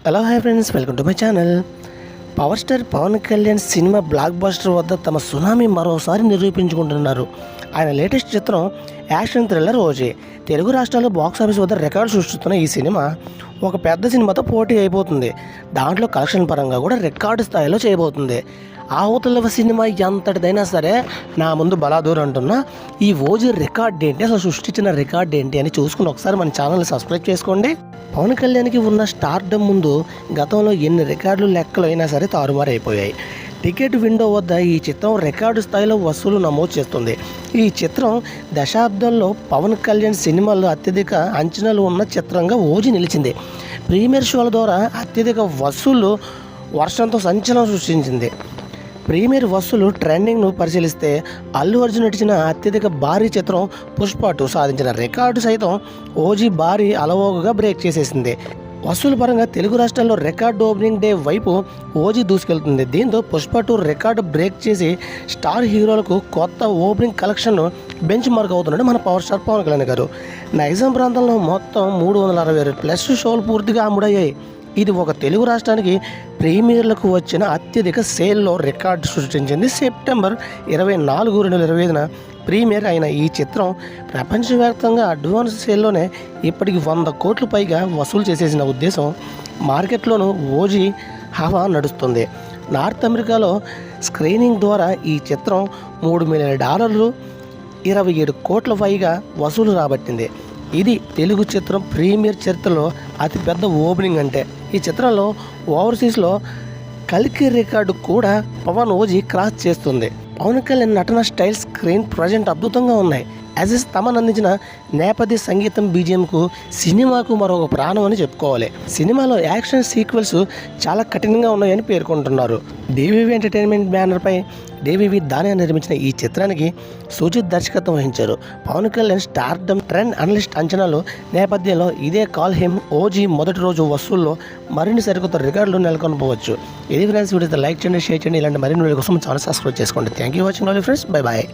Hello hi friends, welcome to my channel. Power star Pawan Kalyan cinema blockbuster వద్ద తమ tsunami మరోసారి నిరూపించుకుంటున్నారు. ఆయన latest చిత్రం యాక్షన్ థ్రిల్లర్ ఓజీ తెలుగు రాష్ట్రాల్లో బాక్సాఫీస్ వద్ద రికార్డు సృష్టిస్తున్న ఈ సినిమా ఒక పెద్ద సినిమాతో పోటీ అయిపోతుంది. దాంట్లో కలెక్షన్ పరంగా కూడా రికార్డు స్థాయిలో చేయబోతుంది. అవతల సినిమా ఎంతటిదైనా సరే నా ముందు బలాదూర్ అంటున్నా ఈ ఓజీ రికార్డ్ ఏంటి, అసలు సృష్టించిన రికార్డ్ ఏంటి అని చూసుకుని ఒకసారి మన ఛానల్ని సబ్స్క్రైబ్ చేసుకోండి. పవన్ కళ్యాణ్కి ఉన్న స్టార్డమ్ ముందు గతంలో ఎన్ని రికార్డులు లెక్కలు అయినా సరే తారుమారైపోయాయి. టికెట్ విండో వద్ద ఈ చిత్రం రికార్డు స్థాయిలో వసూలు నమోదు చేస్తుంది. ఈ చిత్రం దశాబ్దంలో పవన్ కళ్యాణ్ సినిమాల్లో అత్యధిక అంచనాలు ఉన్న చిత్రంగా ఓజీ నిలిచింది. ప్రీమియర్ షోల ద్వారా అత్యధిక వసూళ్లు వర్షంతో సంచలనం సృష్టించింది. ప్రీమియర్ వసూలు ట్రెండింగ్ను పరిశీలిస్తే అల్లు అర్జున్ నటించిన అత్యధిక భారీ చిత్రం పుష్ప 2 సాధించిన రికార్డు సైతం ఓజీ భారీ అలవోకగా బ్రేక్ చేసేసింది. వసూలు పరంగా తెలుగు రాష్ట్రాల్లో రికార్డు ఓపెనింగ్ డే వైపు ఓజీ దూసుకెళ్తుంది. దీంతో పుష్ప 2 రికార్డు బ్రేక్ చేసి స్టార్ హీరోలకు కొత్త ఓపెనింగ్ కలెక్షన్ బెంచ్ మార్క్ అవుతున్నాడు మన పవర్ స్టార్ పవన్ కళ్యాణ్ గారు. నైజాం ప్రాంతంలో మొత్తం 360+ షోలు పూర్తిగా అమ్ముడయ్యాయి. ఇది ఒక తెలుగు రాష్ట్రానికి ప్రీమియర్లకు వచ్చిన అత్యధిక సేల్లో రికార్డు సృష్టించింది. సెప్టెంబర్ 24, 2025 ప్రీమియర్ అయిన ఈ చిత్రం ప్రపంచవ్యాప్తంగా అడ్వాన్స్ సేల్లోనే ఇప్పటికి 100 కోట్ల పైగా వసూలు చేసేసిన ఉద్దేశం మార్కెట్లోనూ ఓజీ హవా నడుస్తుంది. నార్త్ అమెరికాలో స్క్రీనింగ్ ద్వారా ఈ చిత్రం $3 మిలియన్ 27 కోట్ల పైగా వసూలు రాబట్టింది. ఇది తెలుగు చిత్రం ప్రీమియర్ చరిత్రలో అతిపెద్ద ఓపెనింగ్. అంటే ఈ చిత్రంలో ఓవర్సీస్లో కల్కి రికార్డు కూడా పవన్ ఓజీ క్రాస్ చేస్తుంది. పవన్ కళ్యాణ్ నటన స్టైల్, స్క్రీన్ ప్రజెంట్ అద్భుతంగా ఉన్నాయి. యాజ్ తమన్ అందించిన నేపథ్య సంగీతం బీజిఎంకు సినిమాకు మరొక ప్రాణం అని చెప్పుకోవాలి. సినిమాలో యాక్షన్ సీక్వెల్స్ చాలా కఠినంగా ఉన్నాయని పేర్కొంటున్నారు. డివివి ఎంటర్టైన్మెంట్ బ్యానర్పై డివివి దానియా నిర్మించిన ఈ చిత్రానికి సుజిత్ దర్శకత్వం వహించారు. Pawan Kalyan stardom trend analyst అంచనాలు నేపథ్యంలో ఇదే కాల్ హిమ్ ఓజీ మొదటి రోజు వసూల్లో మరిన్ని సరికొత్త రికార్డులు నెలకొనవచ్చు. ఇది ఫ్రెండ్స్, వీడియో లైక్ చేయండి, షేర్ చేయండి. ఇలాంటి మరిన్ని వీడియో కోసం ఛానల్ సబ్స్క్రైబ్ చేసుకోండి. Thank you watching all friends. Bye bye.